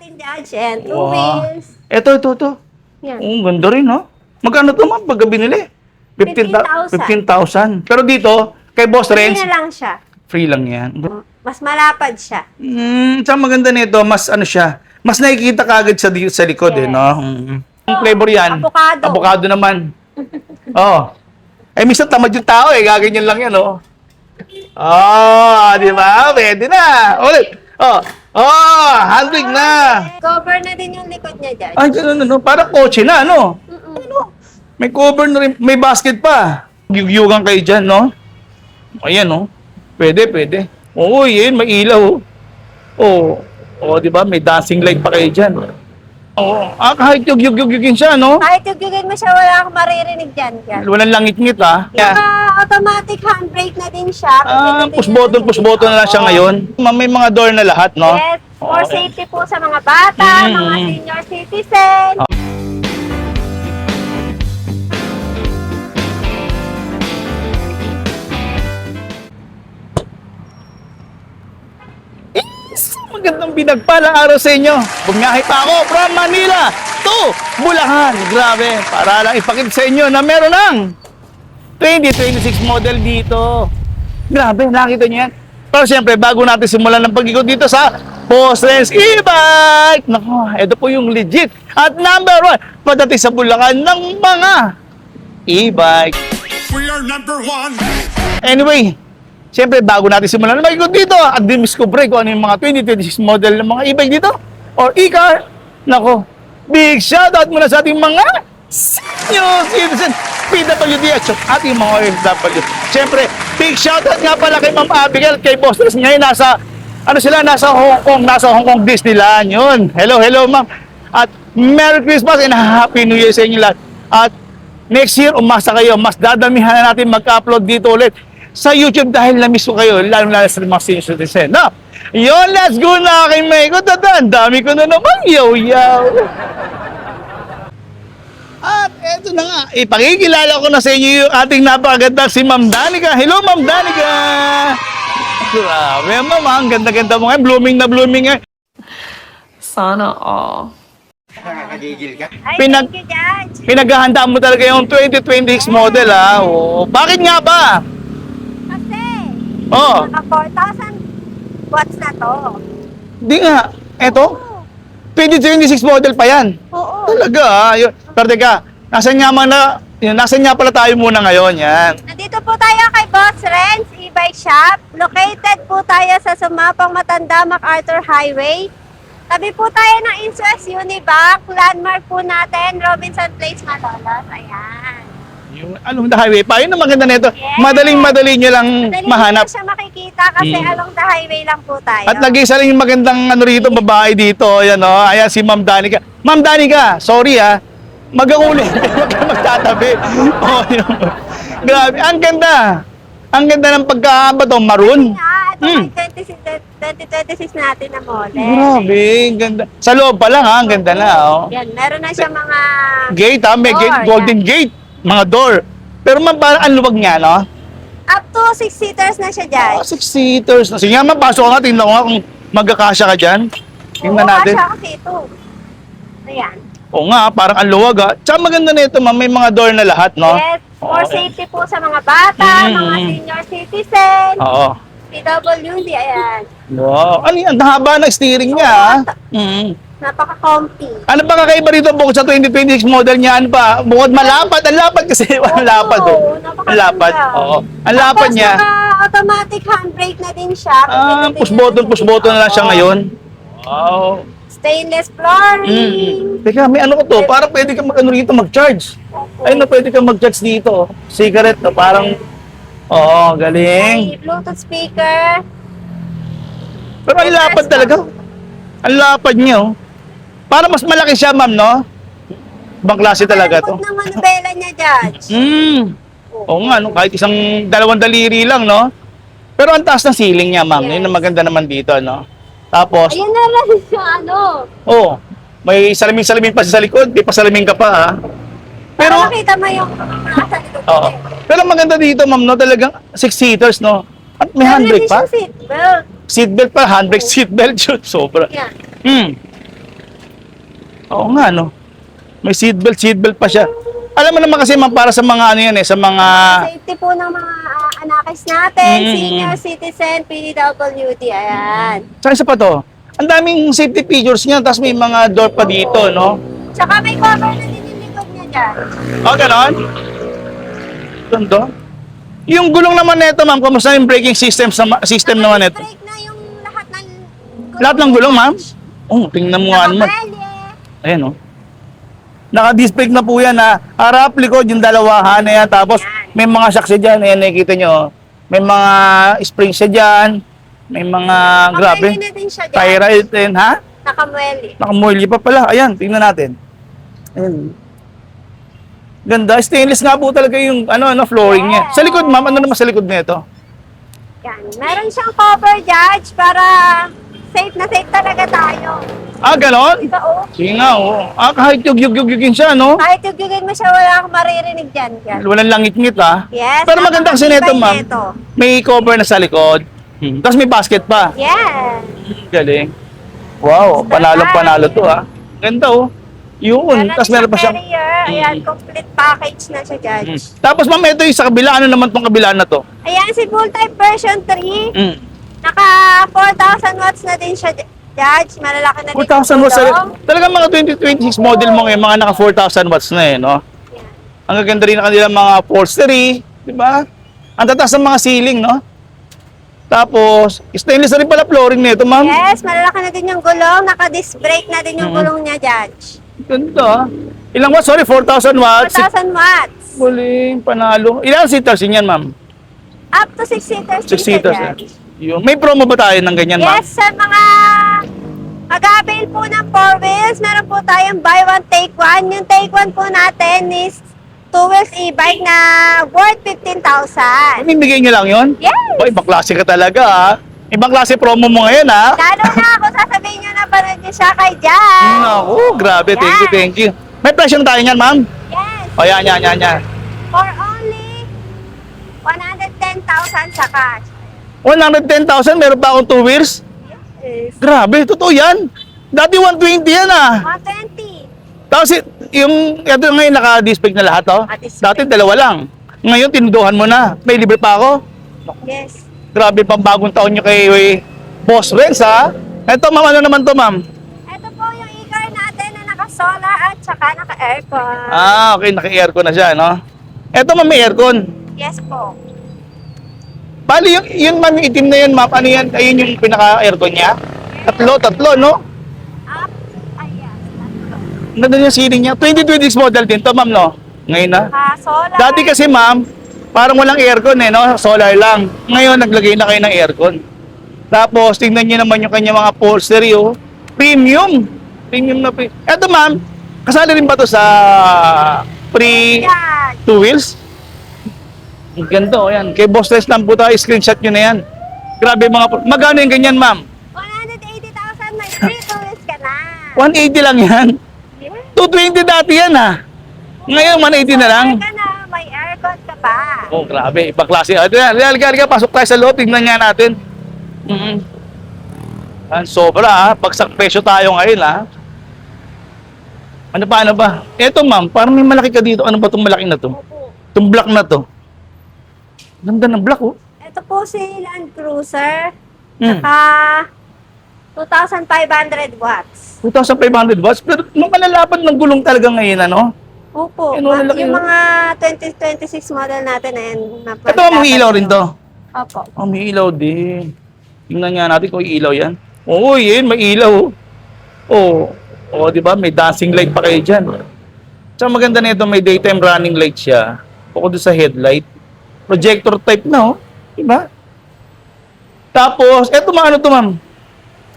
natin, Judge, and two Wow. wheels. Ito. Yan. Oh, ganda rin, no? Magkano to, ma'am, pagka binili? 15,000. 15,000. Pero dito, kay Boss Free Renz, na lang siya. free lang yan. Mas malapad siya. Tsaka maganda nito, mas ano siya, mas nakikita kagad sa likod, Yes. no? Ang flavor yan. Avocado. Avocado naman. Oh. Eh, minsan tamad yung tao eh, gaganyan lang yan, oh. Oh, di ba? Pwede na. Ulit. Handbrake na. Cover na din yung likod niya, Judge. Ay, ganun, ano? Parang kotse na, ano? Mm-mm. May cover na rin, may basket pa. Gyugyugan kayo dyan, no? Ayan, no? Pwede. Oo, yun, may ilaw. Oo, di ba? May dancing light pa kayo dyan. Oo. Kahit yugyugin siya, no? Kahit yung mo siya, wala akong maririnig dyan, Judge. Walang langit-ngit, ha? Automatic handbrake na din siya. Push button na lang siya ngayon. May mga door na lahat, no? Yes, for Okay. safety po sa mga bata, mga senior citizen. Magandang binagpalang araw sa inyo. Bumiyahe pa ako from Manila to Bulacan. Grabe, para lang ipakita sa inyo na meron ng 2026 model dito. Grabe, nakita niyo yan? Pero siyempre, bago natin simulan ng pag-ikot dito sa Boss Renz e-bike. Naku, ito po yung legit at number 1 pagdating sa Bulacan ng mga e-bike. We are number one. Anyway, siyempre bago natin simulan na mag-ikot dito at discover kung ano yung mga 2026 model ng mga e-bike dito or e-car, nako, big shoutout muna sa ating mga senior citizen, PWD at ating mga OFW. Siyempre, big shoutout nga pala kay Ma'am Abigail, kay Boss Renz. Ngayon nasa Hong Kong Disneyland yun. Hello Ma'am. At Merry Christmas and Happy New Year sa inyo lahat. At next year, umasa kayo, mas dadamihan na natin mag-upload dito ulit sa YouTube dahil na-miss ko kayo, lalo-lalo sa mga senior citizen. No? Yun, let's go na kay Mayko. Ang dami ko na naman, yaw. At eto na nga, ipakikilala ko na sa inyo yung ating napakaganda si Ma'am Danica. Hello, Ma'am Danica! Grabe, Ma'am, ang ganda-ganda mo ngayon. Blooming na blooming ngayon. Sana all. Ay, Pinag- thank you, Judge. Pinaghahandaan mo talaga yung 2026 model, ha? Oo. Bakit nga ba? Kasi, Oh, naka 4,000 watts na to. di nga. Eto, 2026 model pa yan. Oo. Talaga, ha? Pero teka, nasan nga pala tayo muna ngayon, yan. Nandito po tayo kay Boss Renz e-bike shop. Located po tayo sa Sumapang Matanda, MacArthur Highway. Tabi po tayo ng Insuez Unibank. Landmark po natin, Robinson Place, Malolos. Ayan. Yung along the highway pa, yun ang maganda nito. Yes. Madali nyo lang Madali mahanap. po siya makikita kasi along the highway lang po tayo. At nag-isa lang yung magandang rito, babae dito. Ayan, oh. Ayan si Ma'am Danica. Ma'am Danica, sorry ha. Mag-uli. Huwag ka magtatabi. Oh, yun. Grabe. Ang ganda. Ang ganda ng pagkakabato. Maroon. Ito may 2026 natin na model. Grabe. Ganda. Sa loob pa lang ha. Ang ganda na. Oh. Yan, meron na siya mga Gate ha. May door, gate. Golden gate. Mga door. Pero ma'am, parang ang luwag niya, no? up to 6 seaters na siya dyan. 6 seaters. Sige nga, ma'am. Pasok ka. Tingnan ko nga kung magkakasya ka dyan. Tingnan natin. siya kasi ito. Ayan. Oo nga, parang ang luwag ha. Tsaka maganda na ito, ma'am. May mga door na lahat, no? Yes, for Okay. safety po sa mga bata, mga senior citizen, Oo. PWD, ayan. Wow. Ano yan? Ang haba ng steering niya, ha? Napaka-comfy. Ano ba kakaiba rito bukod sa 2026 model niya? Ano pa? Bukod malapad. Ang lapad kasi. Ang lapad, oh. napakaganda. Ang lapad. Oo. Ang lapad niya. Tapos automatic handbrake na din siya. Push button na lang siya ngayon. Wow. Stainless flooring. Teka, may ano ko to. Parang pwede ka rito mag-charge. Opo. Ay, na pwede ka mag-charge dito. Cigarette, no? Parang, oo, galing. May Bluetooth speaker. Pero ang lapad talaga. Ang lapad niya, oh. Para mas malaki siya, ma'am, no? Ibang klase talaga to. Ang ng manubela niya, Judge. Oo nga, no? Kahit dalawang daliri lang, no? Pero ang taas ng ceiling niya, ma'am. Yes. Yun ang maganda naman dito, no? Tapos, Ayun na lang yung ano. may salamin-salamin pa sa likod. May pasalamin ka pa, ha? Pero, Pero, makita mo yung nasa likod oo. Pero ang maganda dito, ma'am, no? Talagang 6 seaters, no? At may handbrake pa. Seatbelt. Seatbelt pa, handbrake, seatbelt yun. Sobra. Yan. Oo nga, no? May seatbelt pa siya. Alam mo naman kasi, ma'am, para sa mga ano yan eh, sa mga... Safety po ng mga anakis natin, Mm. senior citizen, PWD, ayan. Saan isa pa to? Ang daming safety features niya, tapos may mga door pa dito, no? Tsaka may cover na din yung likod niya dyan. O, ganon? Ganda. Yung gulong naman nito, ma'am, kumusta yung braking system naman nito? Break na yung lahat ng gulong. Lahat ng gulong, ma'am? Oh, tingnan mo nga naman. Nakapwede. Ayan, oh. Naka-disc brake na po yan, ha. Harap, likod, yung dalawahan na yan. Tapos, may mga saksi dyan. Ayan, nakikita nyo. May mga spring siya dyan. May mga, grabe. Nakamueli na din siya dyan. Tire rail din, ha? Nakamueli. Nakamueli pa pala. Ayan, tingnan natin. Ayan. Ganda. Stainless nga po talaga yung flooring niya. Sa likod, ma'am, ano naman sa likod nito? Yan. Meron siyang cover, Judge, para safe na safe talaga tayo. Ah, ganon? Ito, oh. Sige nga, oh. Ah, kahit yug-yug-yugin siya, no? Kahit yugin mo siya, wala akong maririnig dyan. Yan. Walang langit-ngit, ha? Yes. Pero maganda kasi nito, napakatibay ma'am. nito. May cover na sa likod. Tapos may basket pa. Yes. Galing. Wow, panalo to, ha? Ganda, oh. Yun. Tapos meron pa siyang... carrier. Ayan, complete package na siya, Judge. Tapos, ma'am, ito yung sa kabila. Ano naman tong kabila na to? Ayan, si Full Type version 3. Mm. Naka 4,000 watts na din siya, Judge. Malalaki na din 4,000 watts. gulong. Talagang mga 2026 model mo ngayon, mga naka 4,000 watts na eh, no? Yan. Ang gaganda rin na kanilang mga upholstery, di ba? Ang tatas ng mga ceiling, no? Tapos, stainless na rin pala flooring nito, ma'am. Yes, malalaki na din yung gulong. Naka-disc brake na din yung gulong niya, Judge. Ganda. Ilang watts? Sorry, 4,000 watts. 4,000 watts. Muling panalo. Ilang seaters yun yan, ma'am? Up to 6 seaters. 6 seaters. Yun. May promo ba tayo ng ganyan, ma'am? Yes, sa mga mag-avail po ng 4 wheels, meron po tayong buy one, take one. Yung take one po natin is 2 wheels e-bike na worth 15,000. Mamimigay nyo lang yun? Yes! Boy, ibang klase ka talaga, ha? Ibang klase promo mo ngayon, ha? Lalo na ako sasabihin nyo na panood nyo siya kay Jan. Naku, grabe. Thank you, Yes. thank you. May presyo na tayo niyan, ma'am? Yes. O, yan. For only 110,000 sa cash. 110,000, meron pa akong 2 wheels? Yes. Grabe, totoo yan. Dati 120 yan, ah. 120. Tapos, yung, ito ngayon naka-display na lahat, oh. Naka-display. Dati, dalawa lang. Ngayon, tinuduhan mo na. May libre pa ako. Yes. Grabe, pambagong taon nyo kay Boss Renz, ha? Ito, ma'am, ano naman to, ma'am? Ito po yung e-car natin na naka-solar at saka naka-aircon. Ah, okay, naka-aircon na siya, no? Ito, ma'am, may aircon. Yes po. Bali, yun, ma'am, yung itim na yun, ma'am, ano yan? Ayun yung pinaka-aircon niya? Tatlo, no? Up. Ay, yes. Nandun yung ceiling niya. 2026 model din to, ma'am, no? Ngayon na. Naka-solar. Dati kasi, ma'am, parang walang aircon eh, no? Solar lang. Ngayon, naglagay na kayo ng aircon. Tapos, tingnan niyo naman yung kanya mga upholstery, oh. Premium. Premium na premium. Eto, ma'am, kasali rin ba to sa free Yan. 2 wheels? Ang ganda, oh, yan. Kay Boss Renz lang po tayo, screenshot nyo na yan. Grabe magkano yung ganyan, ma'am? 180,000 may free 2 wheels ka na. 180 lang yan. Yes. 220 dati yan, ha? Ngayon, 180 na lang. Ka na, may aircon ka pa. Oh, grabe. Ibang klase. Halika, pasok tayo sa loob. Tingnan nga natin. Sobra, ha? Bagsak presyo tayo ngayon, ha? Ano ba? Eto, ma'am, parang may malaki ka dito. Ano ba itong malaki na to? Opo. Itong black na to. Ganda ng black, oh. Ito po si Land Cruiser. Hmm. Naka 2,500 watts. 2,500 watts. Pero nung malalapan ng gulong talaga ngayon, ano? Opo. Yan, wala laki Yung yun. mga 2026 model natin na yan. Ito, may ilaw rin to. Opo. Oh, may ilaw din. Tingnan nga natin kung may ilaw yan. Oo, yun, may ilaw. Oh, di ba? May dancing light pa kayo dyan. So, maganda nito, may daytime running light siya. Bukod doon sa headlight. Projector type na, oh. Di ba? Tapos, eto ano to, ma'am?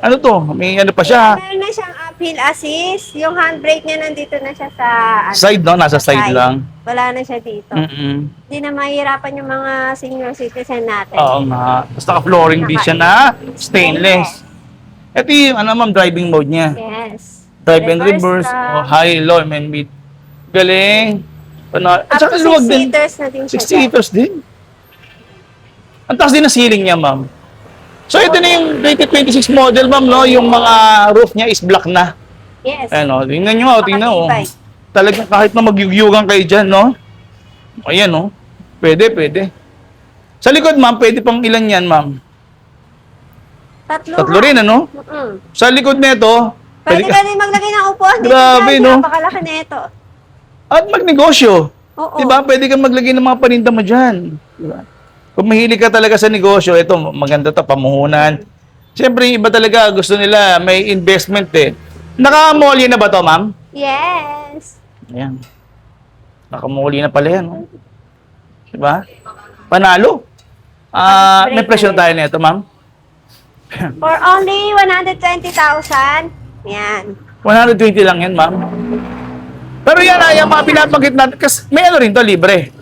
Ano to? May ano pa siya. Meron na siyang uphill assist. Yung handbrake niya nandito na siya sa Side, no? Nasa side lang. Wala na siya dito. Hindi na mahirapan yung mga senior citizen natin. Oo nga. Tapos naka-flooring din siya na stainless. Ito yung, ma'am, driving mode niya. Yes. Drive and reverse, lang. high, low, and mid. Galing. At Up saka to luwag 6 din. seaters na din 6 siya. seaters din. Ang taas din ng ceiling niya, ma'am. So ito na yung 2026 model, ma'am, no? Yung mga roof niya is black na. Yes. Ayan o, tingnan nyo, tingnan o. Makatibay. Talagang kahit na magyugyugan kayo dyan, no? Ayan o. Pwede. Sa likod, ma'am, pwede pang ilan yan, ma'am? Tatlo rin, ano? Sa likod nito, Pwede ka din maglagay ng upuan dito. Grabe, guys. no? Napakalaki na ito. at magnegosyo. Oo. Diba? Pwede kang maglagay ng mga paninda mo dyan. Diba? Kung mahilig ka talaga sa negosyo, ito, maganda to, pamuhunan. Siyempre, iba talaga, gusto nila, may investment eh. Naka-molly na ba to, ma'am? Yes. Ayan. Naka-molly na pala yan. Oh. Diba? Panalo. May presyo tayo nito, ma'am. For only 120,000. Yan. 120 lang yan, ma'am. Pero yan, yung mga pinapagit natin, kasi may ano rin to, libre.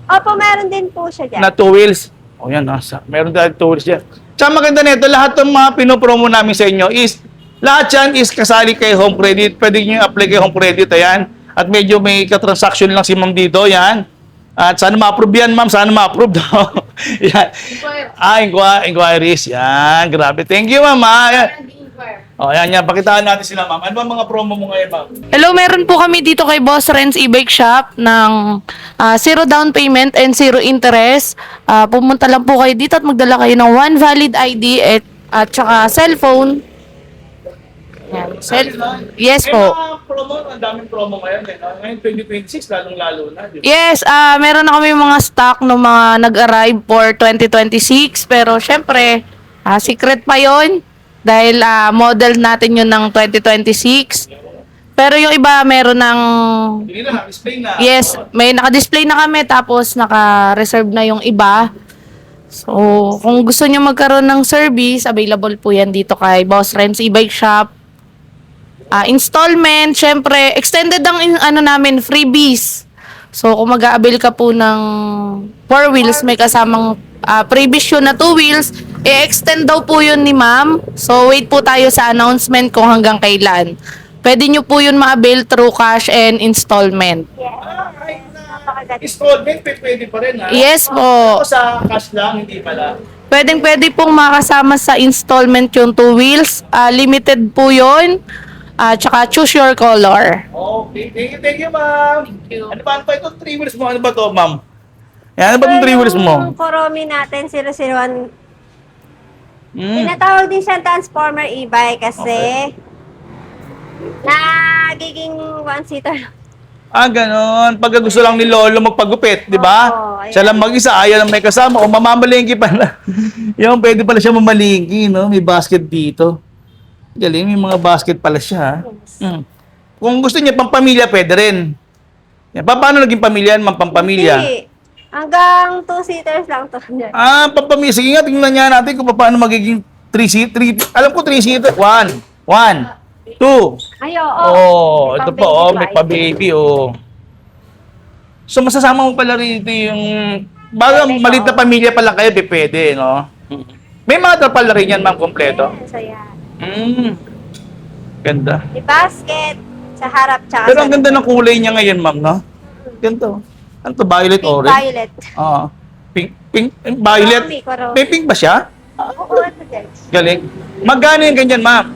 Opo, meron din po siya dyan. Na 2 wheels. O yan, meron tayo 2 wheels dyan. Tsaka maganda nito, lahat ng mga pinopromo namin sa inyo is, lahat yan is kasali kay Home Credit. Pwede nyo apply kay Home Credit, ayan. At medyo may katransaction lang si ma'am dito, yan. At sana ma-approve yan, ma'am. Sana ma-approve daw. Yan. Inquiries. Yan. Grabe. Thank you, ma'am. Yan. O, yan. Pakitaan natin sila, ma'am. Ano ba mga promo mo ngayon, ma'am? Hello, meron po kami dito kay Boss Renz e-bike shop ng 0 down payment and 0 interest. Pumunta lang po kayo dito at magdala kayo ng 1 valid ID at saka cellphone. Yan. Yes May po. mga promo, ang daming promo ngayon. Eh. Ngayon, 2026, lalong-lalo na. Di ba? Yes, meron na kami mga stock ng mga nag-arrive for 2026. Pero syempre, secret pa yon dahil model natin yun ng 2026. Pero yung iba meron ng... Sige na, explain na. Yes, may naka-display na kami tapos naka-reserve na yung iba. So, kung gusto niyo magkaroon ng service, available po yan dito kay Boss Renz e-bike shop. Installment, syempre, extended ang namin, freebies. So, kung mag-a-avail ka po ng 4 wheels, may kasamang previous yun na 2 wheels, i-extend daw po yun ni ma'am. So, wait po tayo sa announcement kung hanggang kailan. Pwede nyo po yun ma-avail through cash and installment. Yes. Napakaganda. Installment, pwede pa rin, ha? Yes po. Ako sa cash lang, hindi pala. Pwede pong makasama sa installment yung 2 wheels. Limited po yun. Tsaka choose your color. Okay, thank you, ma'am. Ano ba ito? 3 wheels mo? Ano ba to, ma'am? Yan, ano ba itong 3 wheels mo? Yung Koromi natin, 001. Hmm. Tinatawag din siyang transformer e-bike kasi nagiging one-seater. Ganon. Pagka gusto lang ni Lolo magpagupit, di ba? Oo, ayan. Siya lang mag-isa, ayaw lang may kasama. O mamamalingki pala. Yung pwede pala siya mamalingki, no? May basket dito. Galing, may mga basket pala siya. Yes. Kung gusto niya pampamilya, pwede rin. Yan. Paano naging pamilya? Pampamilya? Hindi. Hanggang 2-seaters lang to. Pampamilya. Sige nga, tingnan niya natin kung paano magiging 3-seater. Alam ko 3-seater. 1, 2. Ay, oo. Oh, ito pa, oh, may pa-baby pa-baby, oh. So, masasama mo pala rito yung... Baga, Pwede, maliit na oo. pamilya pala kayo, pwede, no? May mga trapal na rin yan, ma'am, kompleto. Yes, ayan. Ganda. May basket sa harap tsaka Pero ang sa ganda ng kulay niya ngayon, ma'am, no? Ganito. Ano to, violet pink orange? violet. Oo. Pink, violet. Koromi. May pink ba siya? Oo, ito din. Galing. Magkano yung ganyan, ma'am?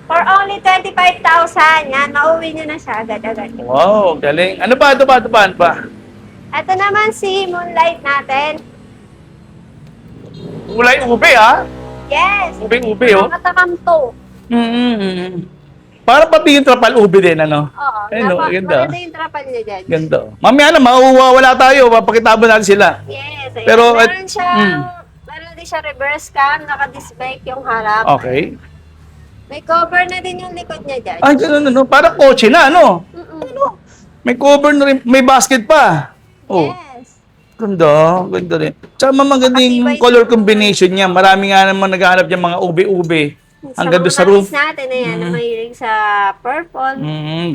For only 25,000. Yan, mauwi nyo na siya agad-agad. Wow, galing. Ano pa? Ano pa? Ito naman si Moonlight natin. Kulay ube, ha? Yes. Ube, oh. Nakatakam to. Parang pati yung trapal ube din, ano? Oo. Ayun, oh, ganda. Maganda yung trapal niya dyan. Ganda. Mamaya na, mauwawala tayo. Papakitabo natin sila. Yes. Ayan. Pero, meron meron din siya reverse cam, naka-disc brake yung harap. Okay. May cover na din yung likod niya dyan. Ganun, ano? Parang kotse na, ano? Mm-mm. May cover na rin. May basket pa. Oh. Yes. Ganda rin. Tsaka magandang Makatibay color siya. combination niya. Marami nga naman naghahanap yung mga ube-ube. Hanggang doon sa mga roof. namis natin na yan, na mahilig sa purple.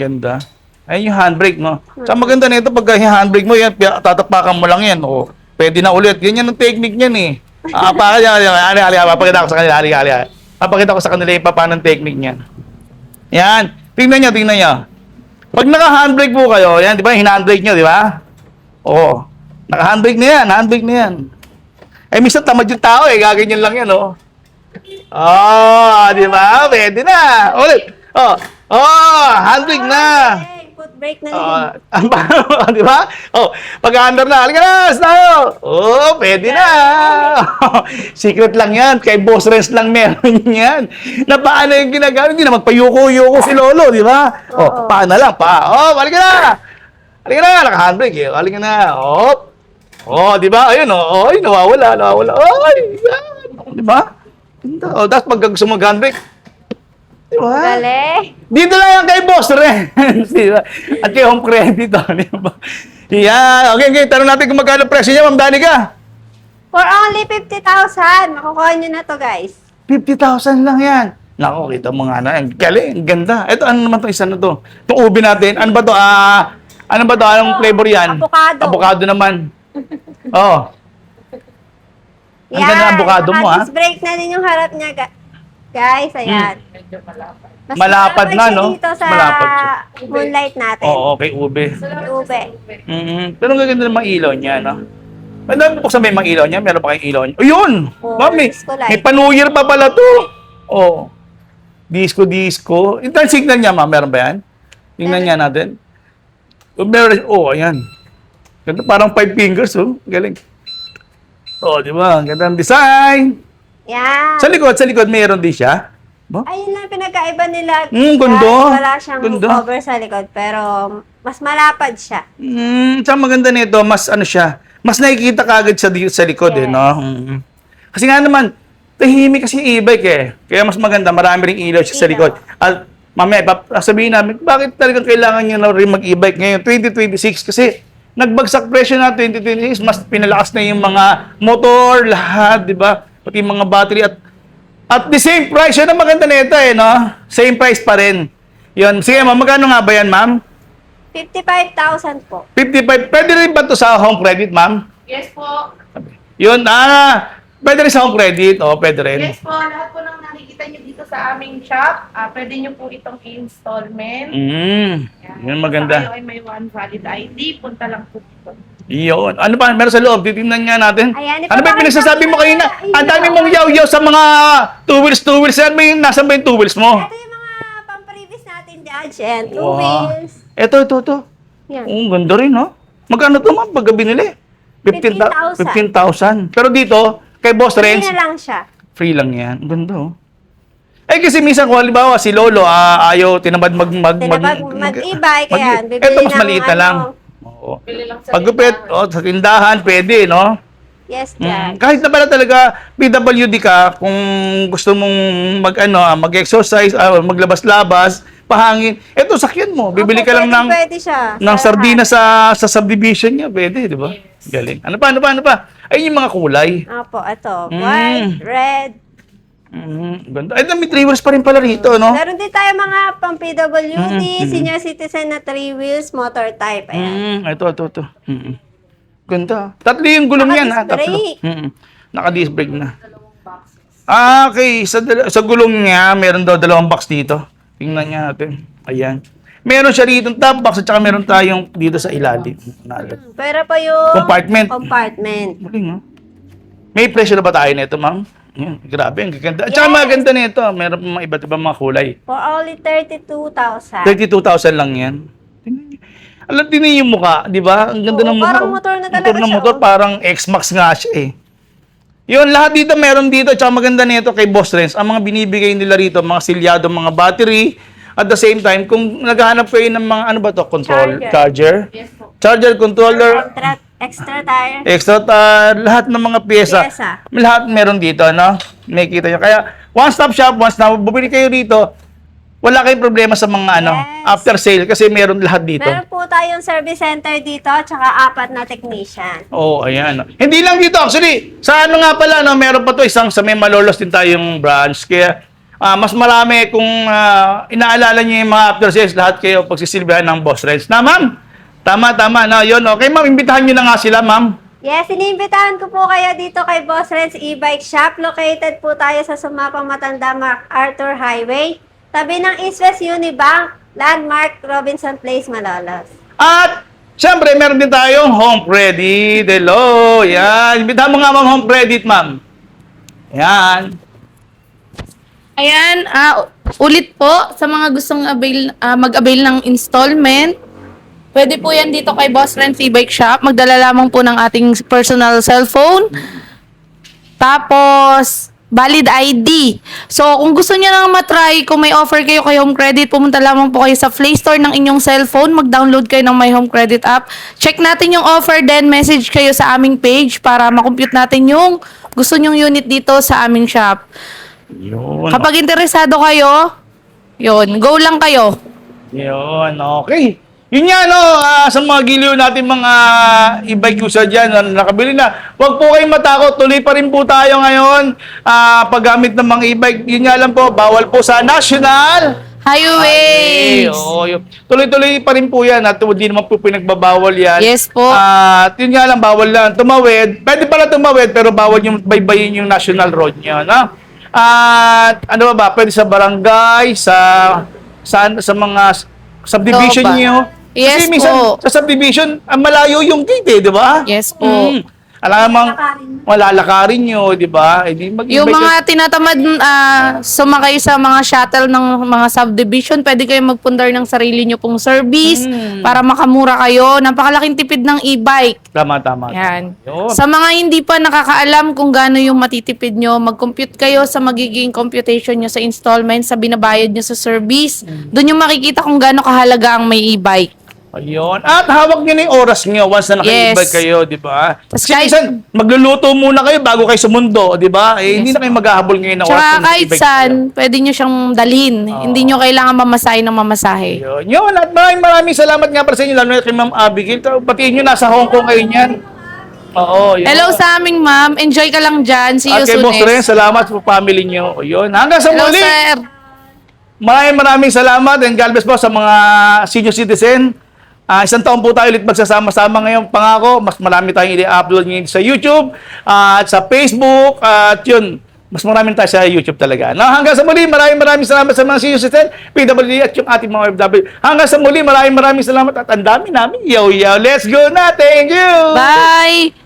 Ganda. Ayun yung handbrake, no? Tsaka maganda nito pagka yung handbrake mo, yan, tatapakan mo lang yan. O, pwede na ulit. Yan ang technique niyan eh. Papakita ko sa kanila. Papakita ko sa kanila yung paano ang technique niyan. Yan. Tingnan nyo. Pag naka-handbrake po kayo, yan, di ba? Hinandbrake nyo, di ba? Oo. Naka-handbrake na yan. Eh, minsan tamad yung tao eh. Gaganyan lang yan, oh. Di ba? Pwede na. Ulit. Oh, handbrake na. Okay, foot brake na Di ba? Oh, pag-under na, halika na, tayo. Oh, pwede na. Secret lang yan. Kay Boss Renz lang meron yan. Na paano yung ginagawa? Hindi na magpayuko-yuko si Lolo, di ba? Oh, paano lang, pa. Oh, halika na. Halika na, naka-handbrake eh. Halika na. Oh. Oh, di ba? Ayun, oh. Ay, nawawala. Ay, yan. Di ba? Oh, that's pag gusto mo mag-handbrake. Di ba? Galing. Dito lang yan kay Boss Renz, di ba? At kay Home Credit, di ba? Yan. Okay, tanong natin kung magkano presyo niya, Ma'am Danica. For only 50,000. Makukuha nyo na to, guys. 50,000 lang yan. Nako, kita mo nga na. Ang galing, ang ganda. Ito, ano naman itong isa na to? Itong ubi natin. Ano ba to? Ano ba to? Anong flavor yan? Avocado. Avocado naman. Oh. Ang ganda ng avocado mo, ha? Disc brake na din yung harap niya, guys. Ayan. Mas Malapad na, siya no? dito sa Malapad siya. moonlight natin. Oo, okay, ube. Ube. Pero ang ganda ng mga ilaw niya, no? Ano buksan ba yung mga ilaw niya? Meron pa kayong ilaw niya? Ayun! Oo, Mami, disco light. may panuyer pa pala to. Oh. Disco. Ito ang signal niya, ma'am. Meron ba yan? Tingnan niya natin. Meron, ayan. Ganda, parang 5 fingers, oh. Galing. Oh, di ba? Ang ganda ng design. Yan. Sa likod, mayroon din siya. Ba? Ayun lang pinagkaiba nila. Ganda. Guys, wala siyang Ganda. cover sa likod, pero mas malapad siya. Sa maganda nito, mas ano siya, mas nakikita kagad sa likod eh, Yes. no? Kasi nga naman, tahimik kasi e-bike eh. Kaya mas maganda, marami ring ilaw siya sa Ilaw. likod. At mamaya, sabihin namin, bakit talagang kailangan nyo na rin mag-e-bike ngayon, 2026? Kasi nagbagsak presyo na 2026, mas pinalakas na yung mga motor, lahat, di ba? Pati yung mga battery at the same price, yun ang maganda nito eh, no? Same price pa rin. Yun. Sige, ma'am, magkano nga ba yan, ma'am? 55,000 po. 55. Pwede rin ba to sa home credit, ma'am? Yes po. Yun, pwede rin sa home credit. O, pwede rin. Yes po, lahat po ng nakikita nyo dito sa aming shop, pwede nyo po itong installment. Yun, maganda. Kung kayo ay may one valid ID, punta lang po dito. Yun. Ano pa? Meron sa loob. Titingnan nga natin. Ayan, Ano ba yung pinagsasabi mo kanina? Ayun. Ang dami mong yaw-yaw sa mga two wheels. Saan ba yung, nasan ba yung two wheels mo? Ito yung mga pang-previous natin, Judge, and two Wow. wheels. Ito. Yan. Ganda rin, no? Magkano to, ma'am, pag binili? 15,000. Pero dito, kay Boss Free Renz, na lang siya. free lang yan. Ang ganda, oh. Eh, kasi minsan kung halimbawa, si Lolo, ayaw, tinamad mag-e-bike, kaya bibili Ito, mas ng maliit na lang. ano. Oo. Bili lang sa Pagupit, sa tindahan, pwede, no? Yes, Judge. Kahit na pala talaga PWD ka, kung gusto mong mag-exercise, maglabas-labas, pahangin, eto sakyan mo. Bibili Opo, ka lang pwede siya. ng Sa sardina sa subdivision niya, pwede, di ba? Galing. Ano pa? Ayun yung mga kulay. Opo, ito. White, red. Ganda. Ay, may 3 wheels pa rin pala rito, no? Meron din tayo mga pang PWD, senior citizen na 3 wheels, motor type. Ayan. Ito. Ganda. Tatlo yung gulong yan, ha? Naka-disc Tatlo. brake. Naka-disc brake na. Okay. Sa gulong niya, meron daw 2 box dito. Tingnan niya natin. Ayan. Meron siya rito top box at saka meron tayong dito sa ilalim. Pero pa yung Compartment. Galing, ha? May presyo na ba tayo nito, ma'am? Yan, grabe, ang gaganda. At saka Yes. maganda nito, meron pa mga iba't ibang mga kulay. For only 32,000. 32,000 lang yan. Tingnan niyo. Alam din niyo yung mukha, di ba? Ang ganda Oo, ng mukha. parang motor na talaga Motor na siya, motor, oh. parang X-Max nga siya eh. Yun, lahat dito meron dito. Tsaka maganda nito kay Boss Renz. Ang mga binibigay nila rito, mga silyado, mga battery. At the same time, kung naghahanap kayo ng mga, ano ba to? Control, charger. Yes po. Charger, controller, Extra tire. extra lahat ng mga pyesa. Lahat meron dito, no? May kita nyo. Kaya, one-stop shop, once na bumili kayo dito, wala kayong problema sa mga Yes. after sale kasi meron lahat dito. Meron po tayong service center dito, tsaka 4 na technician. Oo, ayan. Hindi lang dito, actually, sa ano nga pala, no, meron pa to isang sa may Malolos din tayong branch. Kaya, mas marami kung inaalala nyo yung mga after sales, lahat kayo pagsisilbihan ng Boss Renz. Na, ma'am? Tama. No, yun. Okay, ma'am, imbitahan nyo na nga sila, ma'am. Yes, iniimbitahan ko po kayo dito kay Boss Renz e-bike shop. Located po tayo sa Sumapang Matanda MacArthur Highway. Tabi ng East West Unibank, Landmark, Robinson Place, Malolos. At, syempre, meron din tayong home credit. Hello, yan. Imbitahan mo nga, ma'am, home credit, ma'am. Yan. Ayan, Ulit po, sa mga gustong mag-avail ng installment, pwede po yan dito kay Boss Renz e-bike shop. Magdala lamang po ng ating personal cellphone. Tapos, valid ID. So, kung gusto niyo nang matry, kung may offer kayo kay Home Credit, pumunta lamang po kayo sa Play Store ng inyong cellphone. Mag-download kayo ng My Home Credit app. Check natin yung offer, then message kayo sa aming page para makompute natin yung gusto nyong unit dito sa aming shop. Yun. Kapag interesado kayo, yun, go lang kayo. Yun, okay. Yun nga, no, sa mga giliw natin mga e-bike user dyan na nakabili na, huwag po kayong matakot, tuloy pa rin po tayo ngayon paggamit ng mga e-bike. Yun nga lang po, bawal po sa national Highways! Oo, tuloy-tuloy pa rin po yan at hindi naman po pinagbabawal yan. Yes po. At yun nga lang, bawal lang. Tumawid, pwede pala tumawid pero bawal yung baybayin yung national road nyo, no? At ano ba, pwede sa barangay, sa mga subdivision Loob ba? nyo. Yes Kasi minsan po. sa subdivision, malayo yung gate, di ba? Yes po. Alam mo, malalakarin nyo, di ba? Yung mga tinatamad sumakay sa mga shuttle ng mga subdivision, pwede kayo magpundar ng sarili nyo pong service para makamura kayo. Napakalaking tipid ng e-bike. Tama. Yan. Yun. Sa mga hindi pa nakakaalam kung gaano yung matitipid nyo, mag-compute kayo sa magiging computation nyo sa installment, sa binabayad nyo sa service. Doon yung makikita kung gaano kahalaga ang may e-bike. Ayun. At hawak nyo na yung oras nyo once na naka-e-bike Yes. kayo, di ba? Tas Kasi kahit- minsan, magluluto muna kayo bago kayo sumundo, di ba? Hindi na kayo maghahabol ngayon na oras. Tsaka kung kahit naka-e-bike saan, pwede nyo siyang dalhin. Hindi nyo kailangan mamasahe ng mamasahe. kayo. Yun. At maraming salamat nga para sa inyo, lalo na kay Ma'am Abigail. Pati nyo nasa Hong Kong kayo niyan. Oo, yun. Hello sa aming ma'am. Enjoy ka lang dyan. See you At kay soon. Boss Ren, salamat sa family nyo. Yun. Hanggang sa Hello, muli. sir. Maraming salamat and God bless po sa mga senior citizen. Isang taon po tayo ulit magsasama-sama ngayon. Pangako, mas marami tayong i-upload ngayon sa YouTube at sa Facebook. At yun, mas marami tayo sa YouTube talaga. No? Hanggang sa muli, maraming salamat sa mga senior citizen, PWD at yung ating mga OFW. Hanggang sa muli, maraming salamat at ang dami namin. Yo, let's go na. Thank you! Bye!